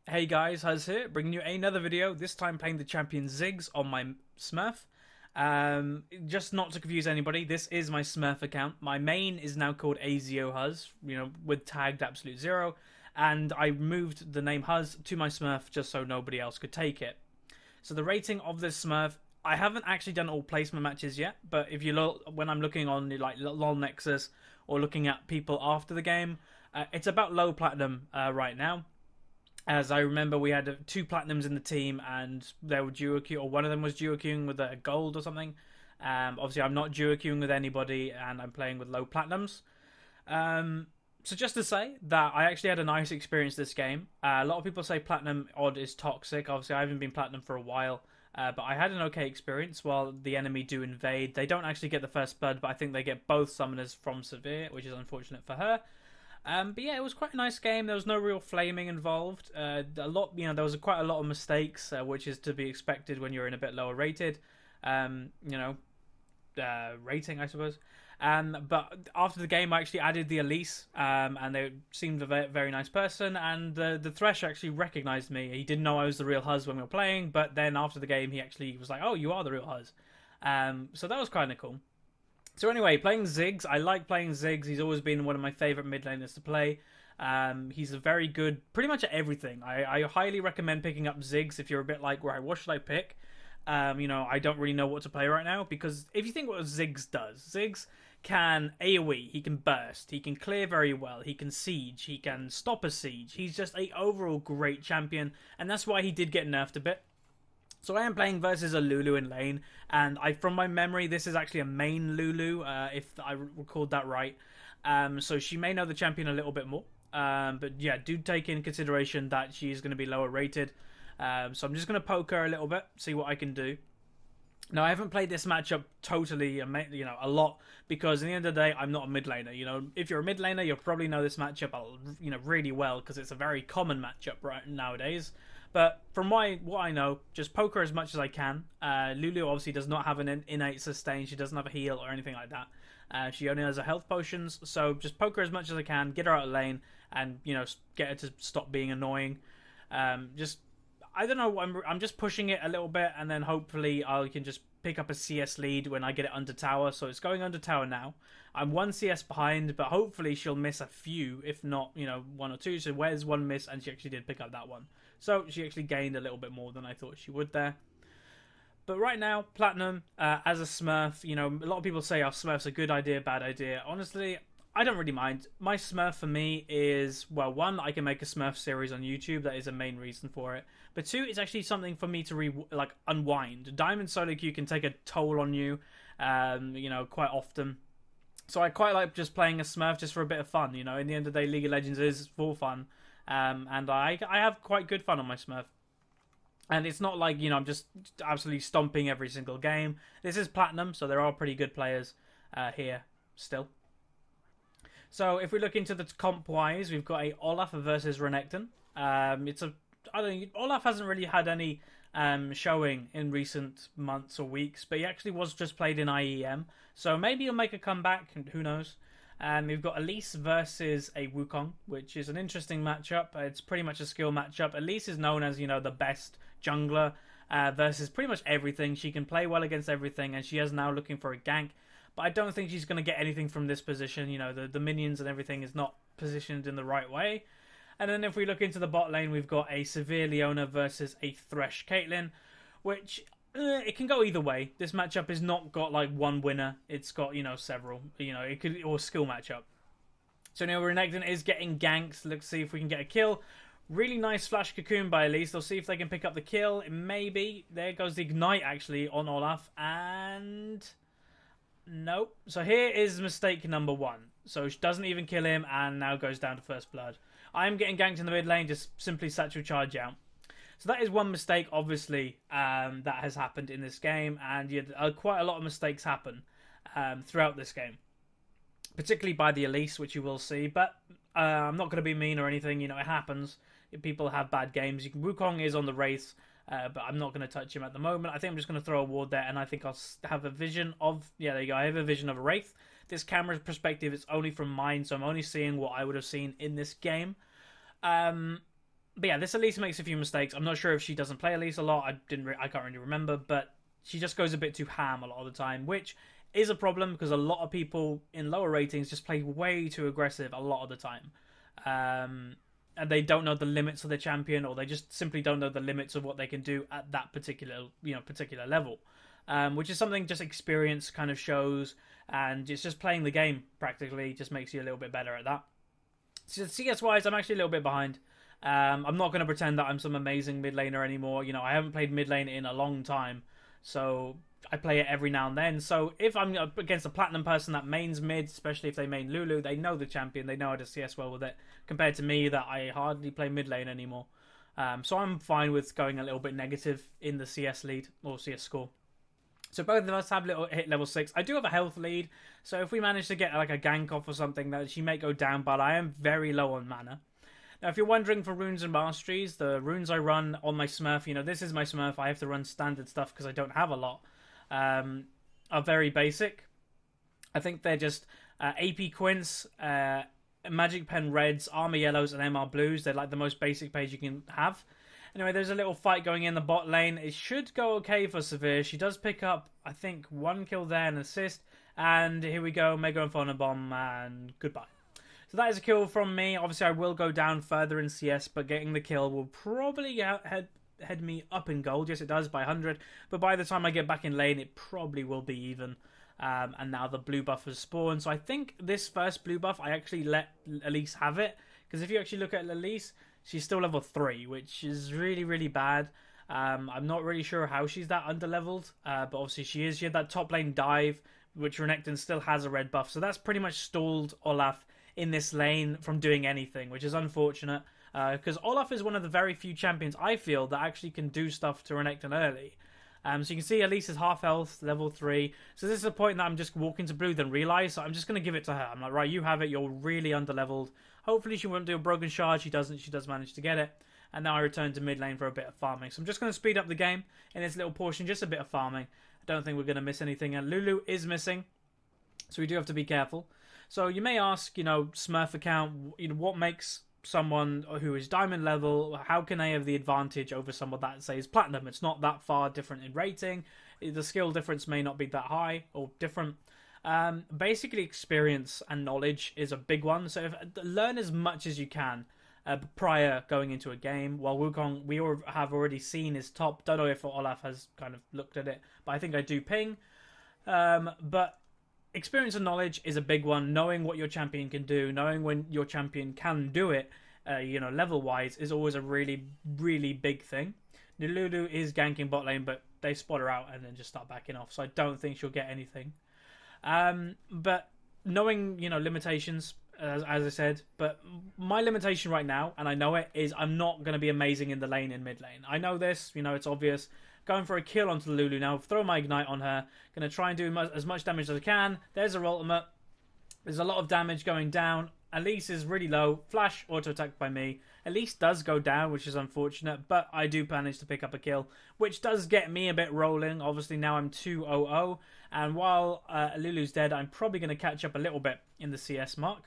Hey guys, Huzz here, bringing you another video, this time playing the champion Ziggs on my Smurf. Just not to confuse anybody, this is my Smurf account. My main is now called AZO Huzz, with tagged absolute zero, and I moved the name Huzz to my Smurf just so nobody else could take it. So the rating of this Smurf, I haven't actually done all placement matches yet, but if you look, when I'm looking on like LoL Nexus or looking at people after the game, it's about low platinum right now. As I remember, we had 2 platinums in the team, and they were duo queue, or one of them was duo queuing with a gold or something. Obviously, I'm not duo queuing with anybody, and I'm playing with low platinums. So just to say that I actually had a nice experience this game. A lot of people say platinum odd is toxic. Obviously, I haven't been platinum for a while, but I had an okay experience. While the enemy do invade, they don't actually get the first blood, but I think they get both summoners from Severe, which is unfortunate for her. But yeah, it was quite a nice game. There was no real flaming involved. There was quite a lot of mistakes, which is to be expected when you're in a bit lower rated, rating, I suppose. But after the game, I actually added the Elise, and they seemed a very, very nice person. And the Thresh actually recognized me. He didn't know I was the real Huzz when we were playing, but then after the game, he actually was like, "Oh, you are the real Huzz." So that was kind of cool. So anyway, playing Ziggs. I like playing Ziggs. He's always been one of my favourite mid laners to play. He's a very good, pretty much at everything. I highly recommend picking up Ziggs if you're a bit like, right, what should I pick? I don't really know what to play right now, because if you think what Ziggs does, Ziggs can AoE, he can burst, he can clear very well, he can siege, he can stop a siege. He's just a overall great champion, and that's why he did get nerfed a bit. So I am playing versus a Lulu in lane, and from my memory, this is actually a main Lulu, if I recalled that right. So she may know the champion a little bit more. But yeah, do take in consideration that she's going to be lower rated. So I'm just going to poke her a little bit, see what I can do. Now, I haven't played this matchup totally, a lot, because at the end of the day, I'm not a mid laner. If you're a mid laner, you'll probably know this matchup, really well, because it's a very common matchup right nowadays. But from what I know, just poke her as much as I can. Lulu obviously does not have an innate sustain. She doesn't have a heal or anything like that. She only has her health potions. So just poke her as much as I can, get her out of lane, and get her to stop being annoying. I don't know. I'm just pushing it a little bit, and then hopefully I can just pick up a CS lead when I get it under tower. So it's going under tower now. I'm 1 CS behind, but hopefully she'll miss a few, if not 1 or 2. So where's 1 miss, and she actually did pick up that one. So she actually gained a little bit more than I thought she would there. But right now, Platinum, as a Smurf, a lot of people say, "Oh, Smurf's a good idea, bad idea." Honestly, I don't really mind. My Smurf for me is, well, 1, I can make a Smurf series on YouTube. That is a main reason for it. But 2, it's actually something for me to unwind. Diamond solo queue can take a toll on you, quite often. So I quite like just playing a Smurf just for a bit of fun. In the end of the day, League of Legends is for fun. And I have quite good fun on my Smurf. And it's not like, I'm just absolutely stomping every single game. This is Platinum, so there are pretty good players here still. So if we look into the comp-wise, we've got a Olaf versus Renekton. Olaf hasn't really had any showing in recent months or weeks, but he actually was just played in IEM. So maybe he'll make a comeback, who knows. And we've got Elise versus a Wukong, which is an interesting matchup. It's pretty much a skill matchup. Elise is known as, the best jungler versus pretty much everything. She can play well against everything, and she is now looking for a gank. But I don't think she's going to get anything from this position. The minions and everything is not positioned in the right way. And then if we look into the bot lane, we've got a Severe Leona versus a Thresh Caitlyn, which it can go either way. This matchup has not got like one winner. It's got several. It could, or skill matchup. So now Renekton is getting ganked. Let's see if we can get a kill. Really nice flash cocoon by Elise. They'll see if they can pick up the kill. Maybe. There goes the ignite actually on Olaf, and nope. So here is mistake number 1. So she doesn't even kill him, and now goes down to first blood. I am getting ganked in the mid lane. Just simply satchel charge out. So that is one mistake, obviously, that has happened in this game, and quite a lot of mistakes happen throughout this game, particularly by the Elise, which you will see. But I'm not going to be mean or anything. It happens. People have bad games. Wukong is on the Wraith, but I'm not going to touch him at the moment. I think I'm just going to throw a ward there, and I think I'll have a vision of... Yeah, there you go. I have a vision of a Wraith. This camera's perspective is only from mine, so I'm only seeing what I would have seen in this game. But yeah, this Elise makes a few mistakes. I'm not sure if she doesn't play Elise a lot. I can't really remember, but she just goes a bit too ham a lot of the time, which is a problem because a lot of people in lower ratings just play way too aggressive a lot of the time. And they don't know the limits of their champion, or they just simply don't know the limits of what they can do at that particular level. Which is something just experience kind of shows, and it's just playing the game practically just makes you a little bit better at that. So CS-wise, I'm actually a little bit behind. I'm not going to pretend that I'm some amazing mid laner anymore. You know, I haven't played mid lane in a long time, so I play it every now and then. So if I'm up against a platinum person that mains mid, especially if they main Lulu, they know the champion, they know how to CS well with it, compared to me that I hardly play mid lane anymore. So I'm fine with going a little bit negative in the CS lead, or CS score. So both of us have hit level 6. I do have a health lead, so if we manage to get like a gank off or something, that she may go down, but I am very low on mana. Now, if you're wondering for runes and masteries, the runes I run on my Smurf, you know, this is my Smurf, I have to run standard stuff because I don't have a lot, are very basic. I think they're just AP Quince, Magic Pen Reds, Armor Yellows, and MR Blues. They're like the most basic page you can have. Anyway, there's a little fight going in the bot lane. It should go okay for Severe. She does pick up, I think, 1 kill there, an assist. And here we go, Mega Inferno Bomb, and goodbye. So that is a kill from me. Obviously, I will go down further in CS, but getting the kill will probably head me up in gold. Yes, it does, by 100. But by the time I get back in lane, it probably will be even. And now the blue buff has spawned. So I think this first blue buff, I actually let Elise have it. Because if you actually look at Elise, she's still level 3, which is really, really bad. I'm not really sure how she's that underleveled. But obviously she is. She had that top lane dive, which Renekton still has a red buff. So that's pretty much stalled Olaf in this lane from doing anything, which is unfortunate. Because Olaf is one of the very few champions, I feel, that actually can do stuff to Renekton early. So you can see Elise is half health, level 3. So this is a point that I'm just walking to blue, then realise. So I'm just going to give it to her. I'm like, right, you have it. You're really underleveled. Hopefully she won't do a broken shard. She doesn't. She does manage to get it. And now I return to mid lane for a bit of farming. So I'm just going to speed up the game in this little portion. Just a bit of farming. I don't think we're going to miss anything. And Lulu is missing. So we do have to be careful. So you may ask, you know, Smurf account, you know, what makes someone who is diamond level, how can they have the advantage over someone that, say, is platinum? It's not that far different in rating. The skill difference may not be that high or different. Basically, experience and knowledge is a big one. So learn as much as you can prior going into a game. While Wukong, we have already seen his top. Don't know if Olaf has kind of looked at it, but I think I do ping. But experience and knowledge is a big one. Knowing what your champion can do, knowing when your champion can do it, you know, level-wise, is always a really, really big thing. Lulu is ganking bot lane, but they spot her out and then just start backing off. So I don't think she'll get anything. But knowing, you know, limitations, as I said, but my limitation right now, and I know it, is I'm not going to be amazing in the lane in mid lane. I know this, you know, it's obvious. Going for a kill onto the Lulu now. Throw my Ignite on her. Going to try and do as much damage as I can. There's her ultimate. There's a lot of damage going down. Elise is really low. Flash auto-attacked by me. Elise does go down, which is unfortunate. But I do manage to pick up a kill, which does get me a bit rolling. Obviously, now I'm 2-0-0. And while Lulu's dead, I'm probably going to catch up a little bit in the CS mark,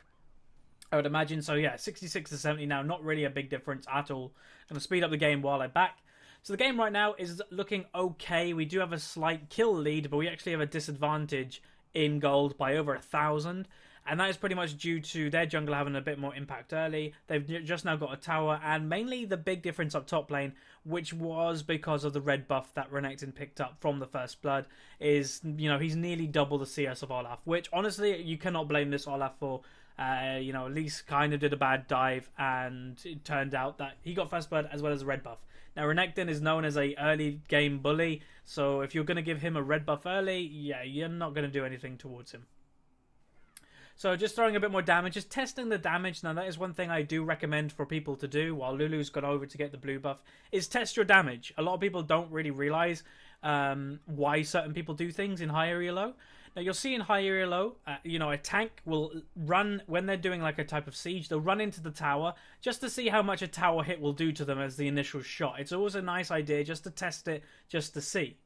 I would imagine. So yeah, 66 to 70 now. Not really a big difference at all. Going to speed up the game while I back. So the game right now is looking okay. We do have a slight kill lead, but we actually have a disadvantage in gold by over 1,000. And that is pretty much due to their jungler having a bit more impact early. They've just now got a tower, and mainly the big difference up top lane, which was because of the red buff that Renekton picked up from the First Blood, is, you know, he's nearly double the CS of Olaf, which honestly you cannot blame this Olaf for. You know, Elise kind of did a bad dive, and it turned out that he got First Blood as well as a red buff. Now, Renekton is known as a early game bully, so if you're going to give him a red buff early, yeah, you're not going to do anything towards him. So just throwing a bit more damage, just testing the damage. Now, that is one thing I do recommend for people to do while Lulu's gone over to get the blue buff, is test your damage. A lot of people don't really realise why certain people do things in higher elo. Now you'll see in higher low, you know, a tank will run when they're doing like a type of siege. They'll run into the tower just to see how much a tower hit will do to them as the initial shot. It's always a nice idea just to test it, just to see.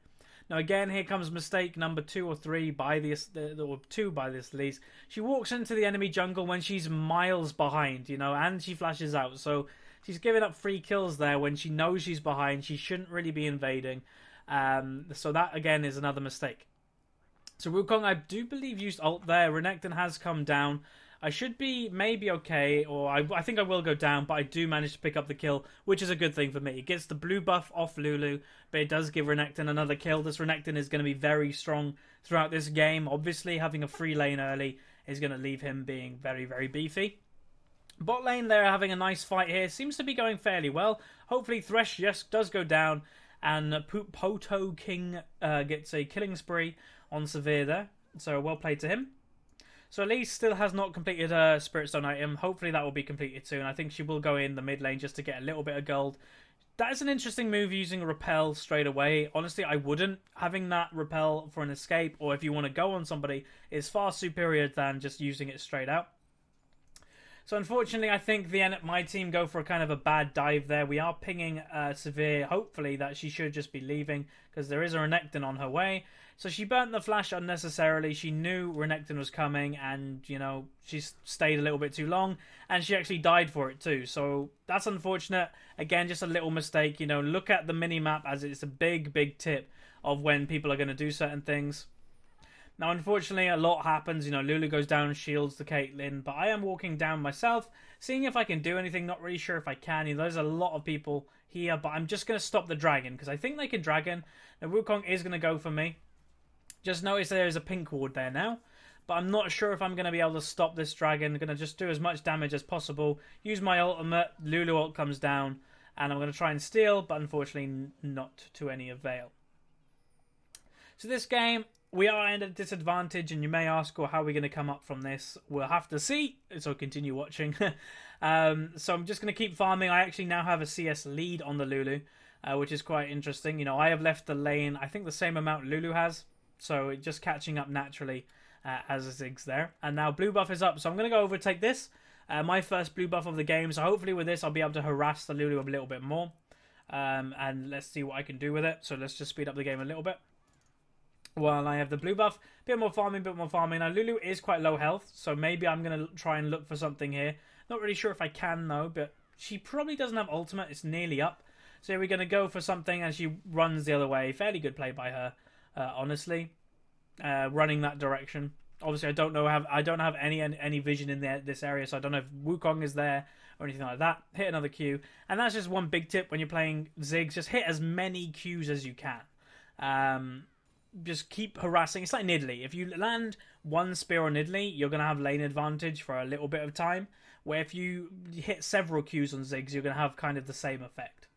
Now again, here comes mistake number 2 or 3 by this, or 2 by this at least. She walks into the enemy jungle when she's miles behind, you know, and she flashes out. So she's giving up 3 kills there when she knows she's behind. She shouldn't really be invading. So that again is another mistake. So Wukong, I do believe, used ult there. Renekton has come down. I should be maybe okay, or I think I will go down, but I do manage to pick up the kill, which is a good thing for me. It gets the blue buff off Lulu, but it does give Renekton another kill. This Renekton is going to be very strong throughout this game. Obviously, having a free lane early is going to leave him being very, very beefy. Bot lane, they're having a nice fight here. Seems to be going fairly well. Hopefully, Thresh just does go down, and Poto King gets a killing spree on Severe there. So well played to him. So Elise still has not completed her Spirit Stone item. Hopefully that will be completed soon. I think she will go in the mid lane just to get a little bit of gold. That is an interesting move, using a repel straight away. Honestly, I wouldn't. Having that repel for an escape, or if you want to go on somebody, is far superior than just using it straight out. So unfortunately, I think my team go for a kind of a bad dive there. We are pinging Severe, hopefully, that she should just be leaving, because there is a Renekton on her way. So she burnt the flash unnecessarily. She knew Renekton was coming, and, you know, she stayed a little bit too long, and she actually died for it too. So that's unfortunate. Again, just a little mistake. You know, look at the mini-map, as it's a big, big tip of when people are going to do certain things. Now, unfortunately, a lot happens. You know, Lulu goes down, shields the Caitlyn, but I am walking down myself, seeing if I can do anything. Not really sure if I can. You know, there's a lot of people here, but I'm just going to stop the dragon, because I think they can dragon. Now, Wukong is going to go for me. Just notice there's a pink ward there now, but I'm not sure if I'm going to be able to stop this dragon. I'm going to just do as much damage as possible. Use my ultimate. Lulu ult comes down, and I'm going to try and steal, but unfortunately not to any avail. So this game, we are at a disadvantage, and you may ask, well, how are we going to come up from this? We'll have to see, so continue watching. So I'm just going to keep farming. I actually now have a CS lead on the Lulu, which is quite interesting. You know, I have left the lane, I think the same amount Lulu has, so just catching up naturally as a Ziggs there. And now blue buff is up, so I'm going to go overtake this. My first blue buff of the game, so hopefully with this I'll be able to harass the Lulu a little bit more. And let's see what I can do with it. So let's just speed up the game a little bit. While I have the blue buff, bit more farming, bit more farming. Now Lulu is quite low health, so maybe I'm going to try and look for something here. Not really sure if I can though, but she probably doesn't have ultimate. It's nearly up. So we're going to go for something, and she runs the other way. Fairly good play by her. Honestly, running that direction. Obviously, I don't have any vision in this area, so I don't know if Wukong is there or anything like that. Hit another Q, and that's just one big tip when you're playing Ziggs. Just hit as many Qs as you can. Just keep harassing. It's like Nidalee. If you land one spear on Nidalee, you're going to have lane advantage for a little bit of time. Where if you hit several Qs on Ziggs, you're going to have kind of the same effect.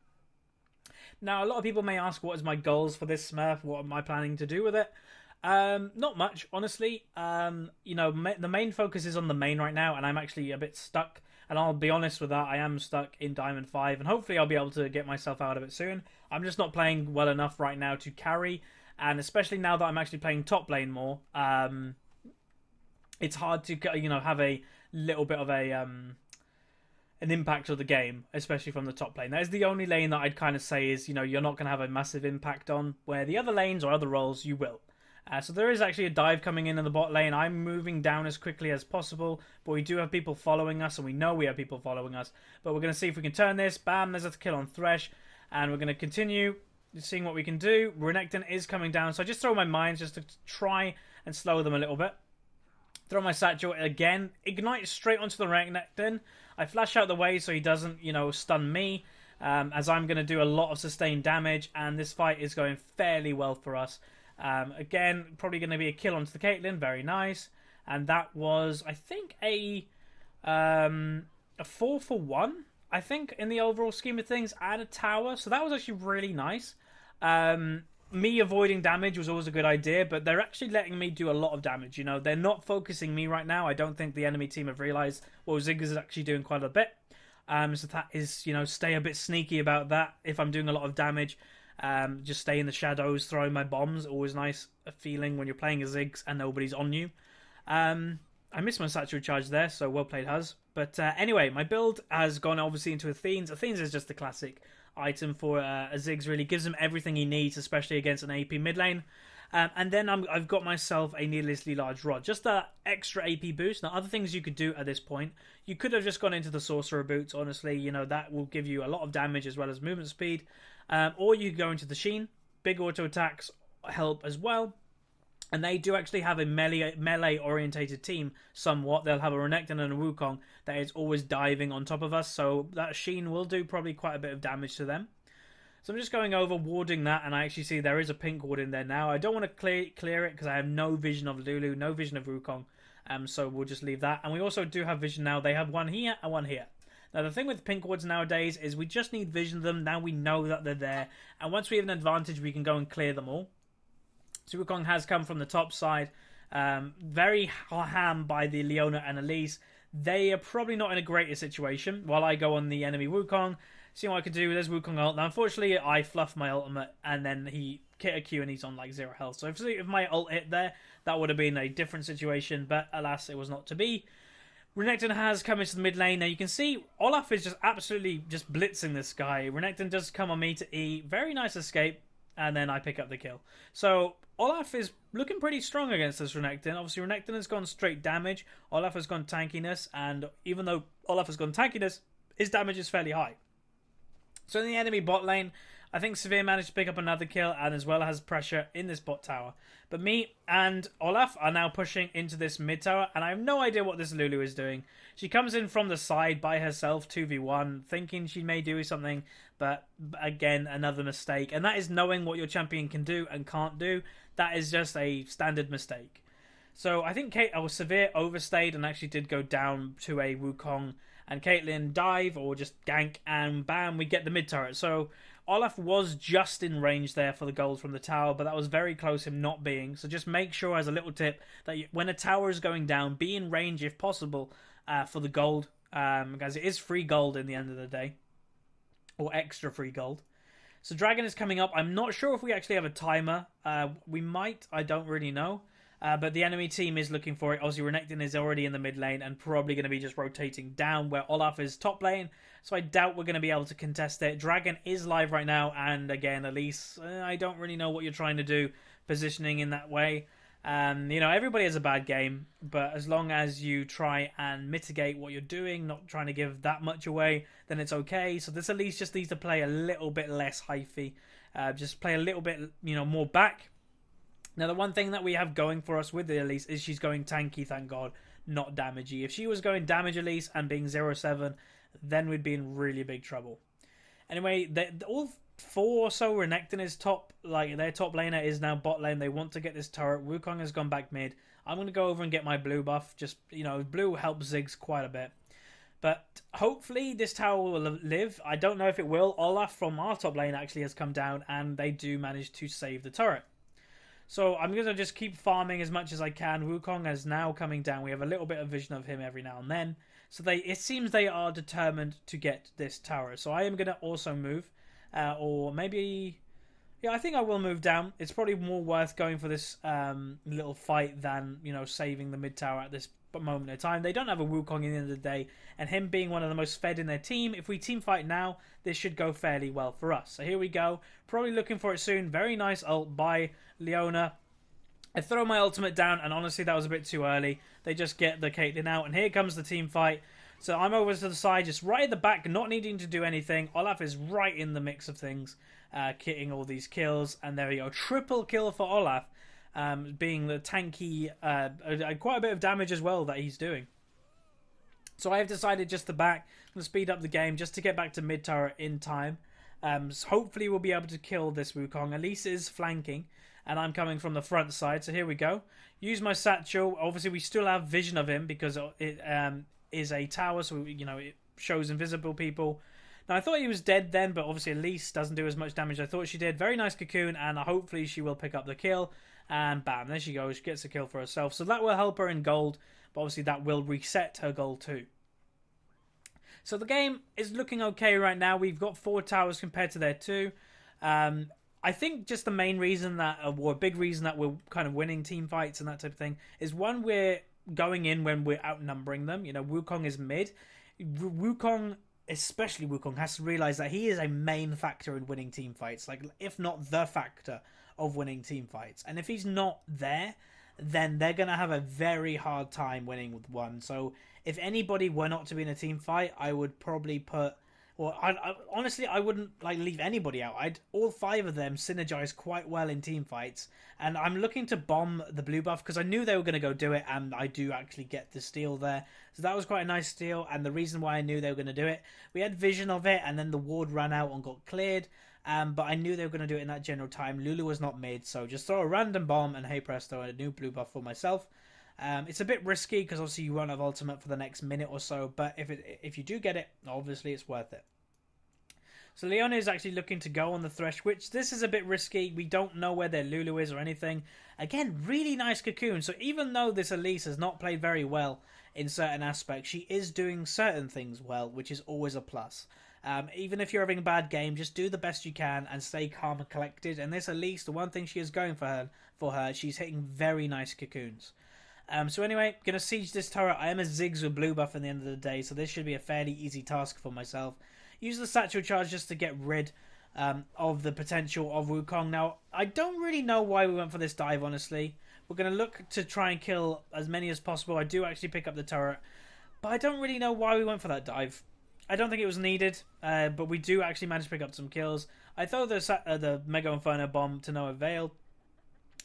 Now, a lot of people may ask, what is my goals for this Smurf? What am I planning to do with it? Not much, honestly. You know, the main focus is on the main right now, and I'm actually a bit stuck. And I'll be honest with that, I am stuck in Diamond 5, and hopefully I'll be able to get myself out of it soon. I'm just not playing well enough right now to carry, and especially now that I'm actually playing top lane more, it's hard to, you know, have a little bit of an impact of the game, especially from the top lane. That is the only lane that I'd kind of say is, you know, you're not going to have a massive impact on, where the other lanes or other roles you will. So there is actually a dive coming in the bot lane. I'm moving down as quickly as possible, but we do have people following us, and we know we have people following us. But we're going to see if we can turn this. Bam, there's a kill on Thresh, and we're going to continue seeing what we can do. Renekton is coming down, so I just throw my mines just to try and slow them a little bit. Throw my satchel again, ignite straight onto the Renekton. I flash out the way so he doesn't, you know, stun me, as I'm going to do a lot of sustained damage, and this fight is going fairly well for us. Again, probably going to be a kill onto the Caitlyn, very nice. And that was, I think, a 4 for 1, I think, in the overall scheme of things, and a tower. So that was actually really nice. Me avoiding damage was always a good idea, but they're actually letting me do a lot of damage. You know, they're not focusing me right now. I don't think the enemy team have realised, well, Ziggs is actually doing quite a bit. So that is, you know, stay a bit sneaky about that if I'm doing a lot of damage. Just stay in the shadows, throwing my bombs. Always nice feeling when you're playing a Ziggs and nobody's on you. I missed my satchel charge there, so well played, Huz. But anyway, my build has gone obviously into Athenes. Athenes is just the classic item for a Ziggs, really. Gives him everything he needs, especially against an AP mid lane. And then I've got myself a needlessly large rod. Just that extra AP boost. Now, other things you could do at this point. You could have just gone into the sorcerer boots, honestly. You know, that will give you a lot of damage as well as movement speed. Or you could go into the Sheen. Big auto attacks help as well. And they do actually have a melee-orientated team somewhat. They'll have a Renekton and a Wukong that is always diving on top of us. So that Sheen will do probably quite a bit of damage to them. So I'm just going over, warding that, and I actually see there is a pink ward in there now. I don't want to clear it because I have no vision of Lulu, no vision of Wukong. So we'll just leave that. And we also do have vision now. They have one here and one here. Now, the thing with pink wards nowadays is we just need vision of them. Now we know that they're there. And once we have an advantage, we can go and clear them all. So Wukong has come from the top side. Very ham by the Leona and Elise. They are probably not in a greater situation. While I go on the enemy Wukong, see what I can do. There's Wukong ult. Now, unfortunately, I fluff my ultimate, and then he hit a Q, and he's on like 0 health. So if my ult hit there, that would have been a different situation. But alas, it was not to be. Renekton has come into the mid lane. Now, you can see Olaf is just absolutely just blitzing this guy. Renekton does come on me to E. Very nice escape, and then I pick up the kill. So Olaf is looking pretty strong against this Renekton. Obviously, Renekton has gone straight damage. Olaf has gone tankiness, and even though Olaf has gone tankiness, his damage is fairly high. So in the enemy bot lane, I think Severe managed to pick up another kill and as well has pressure in this bot tower. But me and Olaf are now pushing into this mid tower, and I have no idea what this Lulu is doing. She comes in from the side by herself, 2v1, thinking she may do something, but again, another mistake. And that is knowing what your champion can do and can't do. That is just a standard mistake. So I think Severe overstayed and actually did go down to a Wukong, and Caitlyn dive or just gank, and bam, we get the mid turret. So Olaf was just in range there for the gold from the tower, but that was very close, him not being. So just make sure, as a little tip, that when a tower is going down, be in range if possible for the gold, because it is free gold in the end of the day, or extra free gold. So Dragon is coming up. I'm not sure if we actually have a timer. We might. I don't really know. But the enemy team is looking for it. Obviously, Renekton is already in the mid lane and probably going to be just rotating down where Olaf is top lane. So I doubt we're going to be able to contest it. Dragon is live right now. And again, Elise, I don't really know what you're trying to do positioning in that way. You know, everybody has a bad game. But as long as you try and mitigate what you're doing, not trying to give that much away, then it's okay. So this Elise just needs to play a little bit less hyphy. Just play a little bit, you know, more back. Now, the one thing that we have going for us with the Elise is she's going tanky, thank God, not damagey. If she was going damage Elise and being 0-7, then we'd be in really big trouble. Anyway, all 4 or so Renekton is top, like their top laner is now bot lane. They want to get this turret. Wukong has gone back mid. I'm going to go over and get my blue buff. Just, you know, blue helps Ziggs quite a bit. But hopefully this tower will live. I don't know if it will. Olaf from our top lane actually has come down, and they do manage to save the turret. So I'm going to just keep farming as much as I can. Wukong is now coming down. We have a little bit of vision of him every now and then. So it seems they are determined to get this tower. So I am going to also move. Or maybe... Yeah, I think I will move down. It's probably more worth going for this little fight than, you know, saving the mid tower at this moment in time. They don't have a Wukong at the end of the day. And him being one of the most fed in their team, if we team fight now, this should go fairly well for us. So here we go. Probably looking for it soon. Very nice ult by Leona. I throw my ultimate down, and honestly, that was a bit too early. They just get the Caitlyn out, and here comes the team fight. So I'm over to the side, just right at the back, not needing to do anything. Olaf is right in the mix of things, kitting all these kills, and there we go. Triple kill for Olaf, being the tanky, quite a bit of damage as well that he's doing. So I have decided just to back, I'm going to speed up the game just to get back to mid tower in time. So hopefully we'll be able to kill this Wukong. Elise is flanking, and I'm coming from the front side. So here we go. Use my satchel. Obviously, we still have vision of him because it is a tower, so you know it shows invisible people. Now I thought he was dead then, but obviously Elise doesn't do as much damage as I thought she did. Very nice cocoon, and hopefully she will pick up the kill. And bam, there she goes. She gets a kill for herself. So that will help her in gold, but obviously that will reset her gold too. So the game is looking okay right now. We've got 4 towers compared to their 2. I think just the main reason that, or a big reason that we're kind of winning team fights and that type of thing, is one, we're going in when we're outnumbering them. You know, Wukong is mid. Wukong, especially Wukong, has to realize that he is a main factor in winning team fights. Like, if not the factor of winning team fights. And if he's not there, then they're going to have a very hard time winning with one. So if anybody were not to be in a team fight, I would probably put... Well, honestly, I wouldn't like leave anybody out. All 5 of them synergize quite well in team fights, and I'm looking to bomb the blue buff because I knew they were going to go do it, and I do actually get the steal there. So that was quite a nice steal, and the reason why I knew they were going to do it, we had vision of it, and then the ward ran out and got cleared. But I knew they were going to do it in that general time. Lulu was not mid, so just throw a random bomb, and hey presto, a new blue buff for myself. It's a bit risky because obviously you won't have ultimate for the next minute or so, but if you do get it, obviously it's worth it. So Leona is actually looking to go on the Thresh, which this is a bit risky. We don't know where their Lulu is or anything. Again, really nice cocoon. So even though this Elise has not played very well in certain aspects, she is doing certain things well, which is always a plus. Even if you're having a bad game, just do the best you can and stay calm and collected. And this Elise, the one thing she is going for her, she's hitting very nice cocoons. So anyway, going to siege this turret. I am a Ziggs with blue buff at the end of the day, so this should be a fairly easy task for myself. Use the satchel charge just to get rid of the potential of Wukong. Now, I don't really know why we went for this dive, honestly. We're going to look to try and kill as many as possible. I do actually pick up the turret, but I don't really know why we went for that dive. I don't think it was needed, but we do actually manage to pick up some kills. I throw the Mega Inferno bomb to no avail,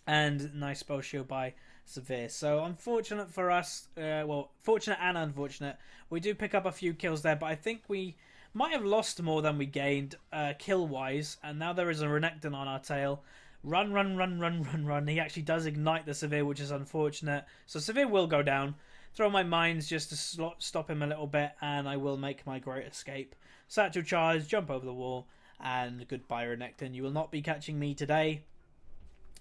and nice spell shield by Severe. So unfortunate for us, well, fortunate and unfortunate. We do pick up a few kills there, but I think we might have lost more than we gained kill-wise, and now there is a Renekton on our tail. Run, run, run, run, run, run. He actually does ignite the Severe, which is unfortunate. So Severe will go down. Throw my mines just to stop him a little bit, and I will make my great escape. Satchel charge, jump over the wall, and goodbye Renekton. You will not be catching me today.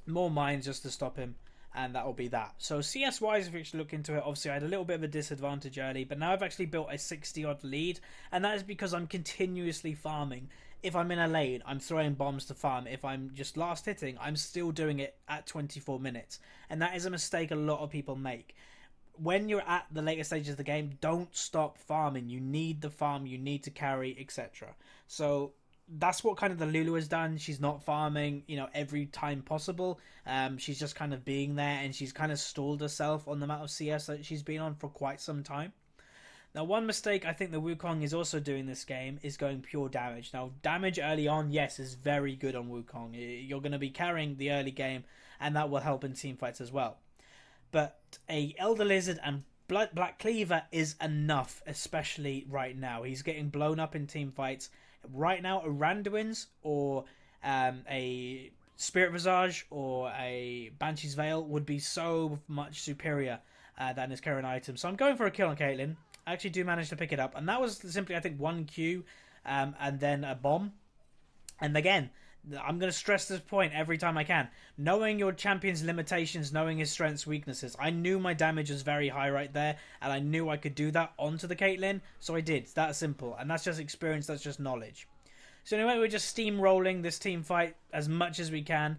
More mines just to stop him, and that will be that. So CS-wise, if you actually look into it, obviously I had a little bit of a disadvantage early, but now I've actually built a 60-odd lead, and that is because I'm continuously farming. If I'm in a lane, I'm throwing bombs to farm. If I'm just last hitting, I'm still doing it at 24 minutes. And that is a mistake a lot of people make. When you're at the later stages of the game, don't stop farming. You need the farm, you need to carry, etc. So that's what kind of the Lulu has done. She's not farming, you know, every time possible. She's just kind of being there, and she's kind of stalled herself on the amount of CS that she's been on for quite some time. Now, one mistake I think the Wukong is also doing this game is going pure damage. Now, damage early on, yes, is very good on Wukong. You're going to be carrying the early game, and that will help in teamfights as well. But a Elder Lizard and Black Cleaver is enough, especially right now. He's getting blown up in teamfights. Right now, a Randuin's or a Spirit Visage or a Banshee's Veil would be so much superior than his current item. So I'm going for a kill on Caitlyn. I actually do manage to pick it up. And that was simply, I think, 1 Q and then a bomb. And again, I'm going to stress this point every time I can. Knowing your champion's limitations, knowing his strengths, weaknesses. I knew my damage was very high right there, and I knew I could do that onto the Caitlyn, so I did. It's that simple. And that's just experience, that's just knowledge. So anyway, we're just steamrolling this team fight as much as we can.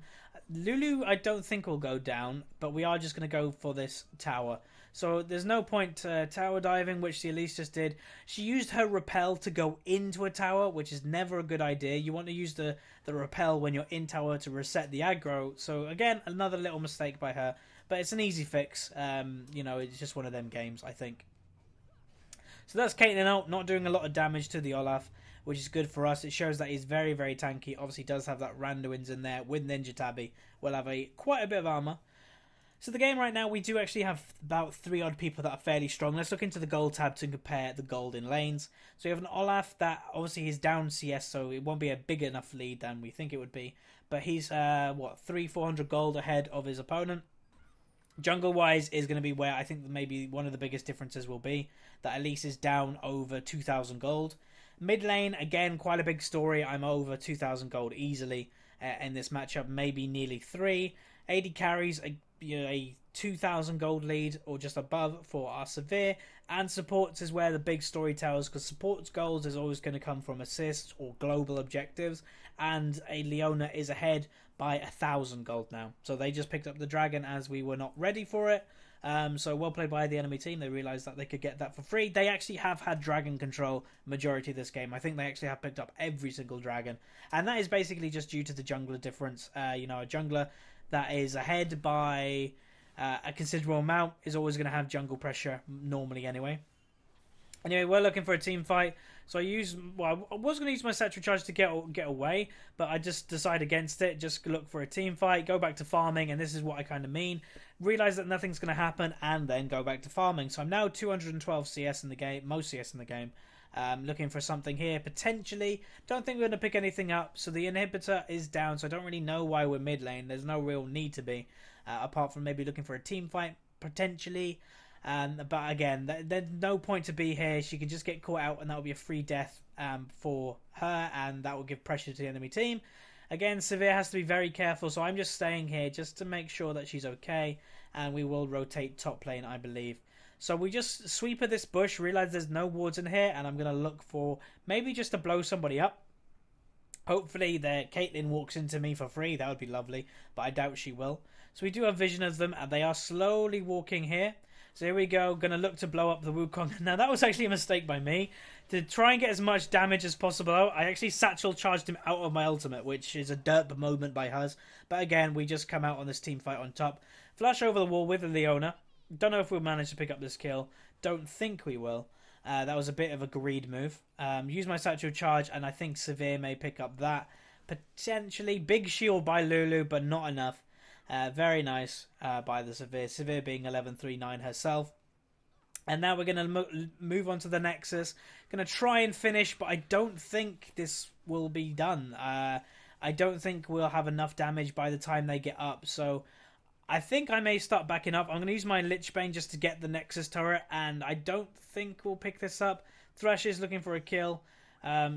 Lulu, I don't think will go down, but we are just going to go for this tower. So there's no point tower diving, which the Elise just did. She used her repel to go into a tower, which is never a good idea. You want to use the repel when you're in tower to reset the aggro. So again, another little mistake by her, but it's an easy fix. You know, it's just one of them games, I think. So that's Caitlyn out, not doing a lot of damage to the Olaf, which is good for us. It shows that he's very, very tanky. Obviously does have that Randuin's in there with Ninja Tabby. We'll have quite a bit of armor. So the game right now, we do actually have about 3 odd people that are fairly strong. Let's look into the gold tab to compare the gold in lanes. So you have an Olaf that obviously is down CS, so it won't be a big enough lead than we think it would be. But he's, 300-400 gold ahead of his opponent. Jungle-wise is going to be where I think maybe one of the biggest differences will be. That Elise is down over 2,000 gold. Mid lane, again, quite a big story. I'm over 2,000 gold easily in this matchup, maybe nearly 3. AD carries, a 2,000 gold lead or just above for our Severe, and supports is where the big story tells, because supports goals is always going to come from assists or global objectives, and a Leona is ahead by 1,000 gold now. So they just picked up the dragon as we were not ready for it. So well played by the enemy team. They realised that they could get that for free. They actually have had dragon control majority of this game. I think they actually have picked up every single dragon, and that is basically just due to the jungler difference. A jungler that is ahead by a considerable amount is always going to have jungle pressure normally anyway. Anyway, we're looking for a team fight. So I was going to use my Satchel Charge to get away, but I just decided against it. Just look for a team fight, go back to farming, and this is what I kind of mean. Realize that nothing's going to happen, and then go back to farming. So I'm now 212 CS in the game, most CS in the game. Looking for something here, potentially. Don't think we're going to pick anything up. So the inhibitor is down, so I don't really know why we're mid lane. There's no real need to be, apart from maybe looking for a team fight, potentially. But again, there's no point to be here. She can just get caught out, and that will be a free death for her, and that will give pressure to the enemy team. Again, Severe has to be very careful, so I'm just staying here just to make sure that she's okay, and we will rotate top lane, I believe. So we just sweep at this bush, realize there's no wards in here, and I'm going to look for maybe just to blow somebody up. Hopefully Caitlyn walks into me for free. That would be lovely, but I doubt she will. So we do have vision of them, and they are slowly walking here. So here we go, going to look to blow up the Wukong. Now that was actually a mistake by me. To try and get as much damage as possible out, I actually Satchel Charged him out of my ultimate, which is a derp moment by Huz. But again, we just come out on this team fight on top. Flash over the wall with the Leona. Don't know if we'll manage to pick up this kill. Don't think we will. That was a bit of a greed move. Use my Satchel Charge, and I think Severe may pick up that. Potentially. Big shield by Lulu, but not enough. Very nice by the Severe. Severe being 1139 herself. And now we're going to move on to the Nexus. Going to try and finish, but I don't think this will be done. I don't think we'll have enough damage by the time they get up. So I think I may start backing up. I'm going to use my Lichbane just to get the Nexus turret. And I don't think we'll pick this up. Thresh is looking for a kill.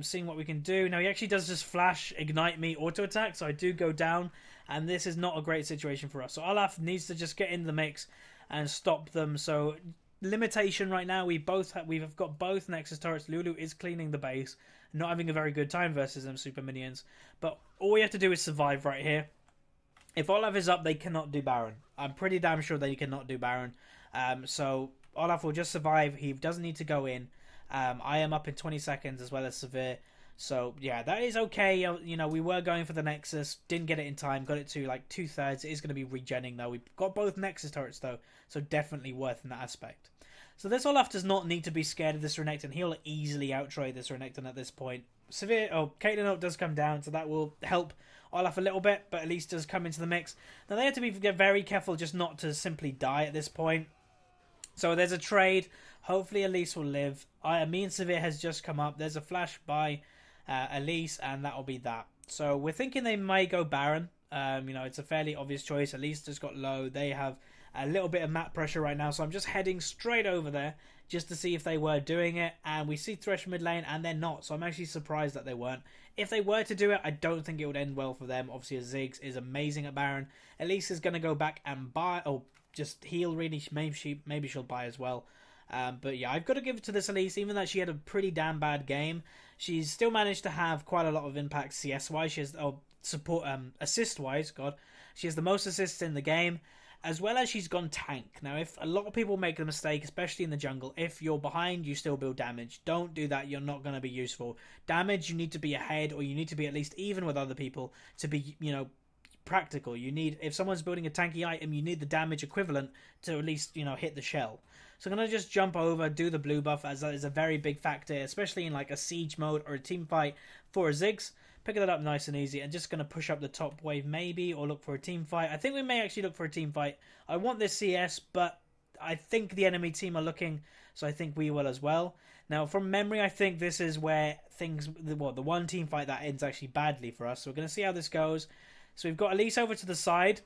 Seeing what we can do. Now he actually does just flash, ignite me, auto attack. So I do go down. And this is not a great situation for us. So Olaf needs to just get in the mix and stop them. So limitation right now. We've got both Nexus turrets. Lulu is cleaning the base. Not having a very good time versus them super minions. But all we have to do is survive right here. If Olaf is up, they cannot do Baron. I'm pretty damn sure they cannot do Baron. So Olaf will just survive. He doesn't need to go in. I am up in 20 seconds as well as Severe. So, yeah, that is okay. We were going for the Nexus. Didn't get it in time. Got it to, like, 2/3. It is going to be regenning, though. We've got both Nexus turrets, though. So, definitely worth in that aspect. So, this Olaf does not need to be scared of this Renekton. He'll easily outtrade this Renekton at this point. Caitlyn ult does come down, so that will help Olaf a little bit. But at least does come into the mix. Now, they have to be very careful just not to simply die at this point. So, there's a trade. Hopefully, Elise will live. Me and Severe has just come up. There's a flash by Elise, and that'll be that. So we're thinking they may go Baron. It's a fairly obvious choice. Elise just got low. They have a little bit of map pressure right now, so I'm just heading straight over there just to see if they were doing it. And we see Thresh mid lane, and they're not. So I'm actually surprised that they weren't. If they were to do it, I don't think it would end well for them. Obviously, Ziggs is amazing at Baron. Elise is going to go back and buy, or just heal really. Maybe she'll buy as well. But yeah, I've got to give it to this Elise, even though she had a pretty damn bad game. She's still managed to have quite a lot of impact CS-wise. She has assist-wise, she has the most assists in the game, as well as she's gone tank. Now, if a lot of people make the mistake, especially in the jungle, if you're behind, you still build damage. Don't do that. You're not going to be useful. Damage, you need to be ahead, or you need to be at least even with other people to be, practical. If someone's building a tanky item, you need the damage equivalent to at least, hit the shell. So I'm going to just jump over, do the blue buff, as that is a very big factor, especially in like a siege mode or a team fight for a Ziggs. Picking that up nice and easy, and just going to push up the top wave maybe, or look for a team fight. I think we may actually look for a team fight. I want this CS, but I think the enemy team are looking, so I think we will as well. Now, from memory, I think this is where the one team fight that ends actually badly for us. So we're going to see how this goes. So we've got Elise over to the side.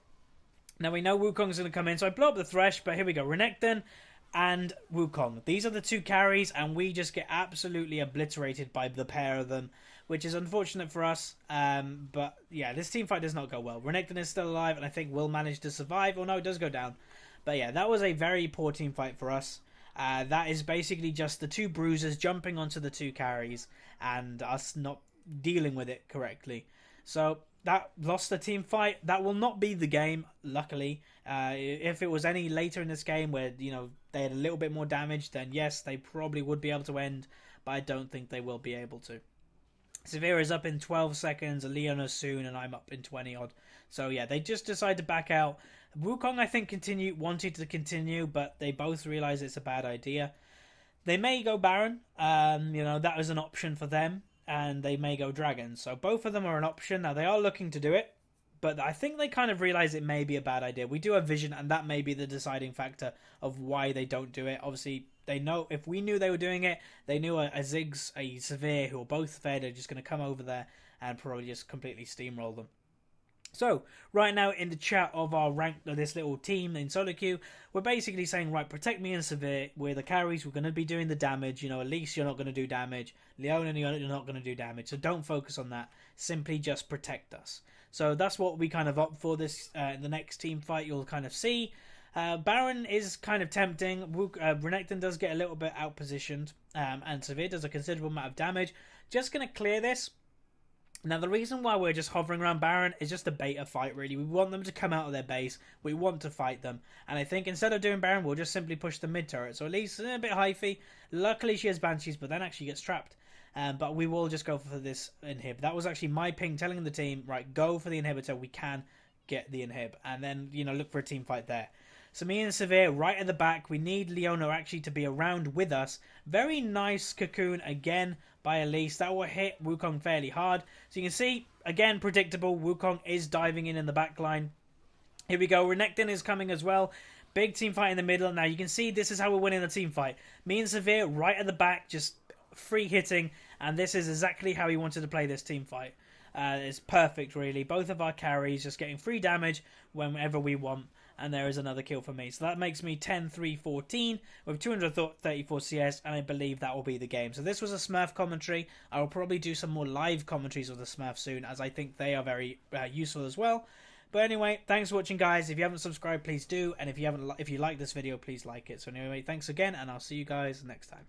Now we know Wukong's going to come in, so I blow up the Thresh, but here we go. Renekton and Wukong. These are the two carries, and we just get absolutely obliterated by the pair of them. which is unfortunate for us. But yeah, this team fight does not go well. Renekton is still alive, and I think will manage to survive. Or no, it does go down. But yeah, that was a very poor team fight for us. That is basically just the two bruisers jumping onto the two carries and us not dealing with it correctly. So that lost the team fight. That will not be the game, luckily. If it was any later in this game where, you know, they had a little bit more damage, then yes, they probably would be able to end, but I don't think they will be able to. Severe is up in 12 seconds, Leona soon, and I'm up in 20 odd. So yeah, they just decide to back out. Wukong, I think, wanted to continue, but they both realize it's a bad idea. They may go Baron. You know, that was an option for them, and they may go Dragon. So both of them are an option. Now, they are looking to do it, but I think they kind of realize it may be a bad idea. We do have vision, and that may be the deciding factor of why they don't do it. Obviously, they know if we knew they were doing it, they knew a Ziggs, a Severe, who are both fed, are just going to come over there and probably just completely steamroll them. So, right now in the chat of our rank of this little team in solo queue, we're basically saying, right, protect me and Severe. We're the carries, we're going to be doing the damage. You know, Elise, you're not going to do damage. Leona, you're not going to do damage. So don't focus on that. Simply just protect us. So that's what we kind of opt for this in the next team fight. You'll kind of see. Baron is kind of tempting. Renekton does get a little bit outpositioned. And Severe does a considerable amount of damage. Just going to clear this. Now, the reason why we're just hovering around Baron is just a beta fight, really. We want them to come out of their base. We want to fight them. And I think instead of doing Baron, we'll just simply push the mid-turret. So at least a bit hyphy. Luckily, she has Banshees, but then actually gets trapped. But we will just go for this inhib. That was actually my ping telling the team, right, go for the inhibitor. We can get the inhib. And then, you know, look for a team fight there. So me and Severe right at the back. We need Leona actually to be around with us. Very nice cocoon again by Elise. That will hit Wukong fairly hard. So you can see, again, predictable. Wukong is diving in the back line. Here we go. Renekton is coming as well. Big team fight in the middle. Now you can see this is how we're winning the team fight. Me and Severe right at the back, just free hitting. And this is exactly how we wanted to play this team fight. It's perfect, really. Both of our carries just getting free damage whenever we want. And there is another kill for me. So that makes me 10-3-14 with 234 CS, and I believe that will be the game. So this was a Smurf commentary. I will probably do some more live commentaries of the Smurf soon, as I think they are very useful as well. But anyway, thanks for watching, guys. If you haven't subscribed, please do. And if you like this video, please like it. So anyway, thanks again, and I'll see you guys next time.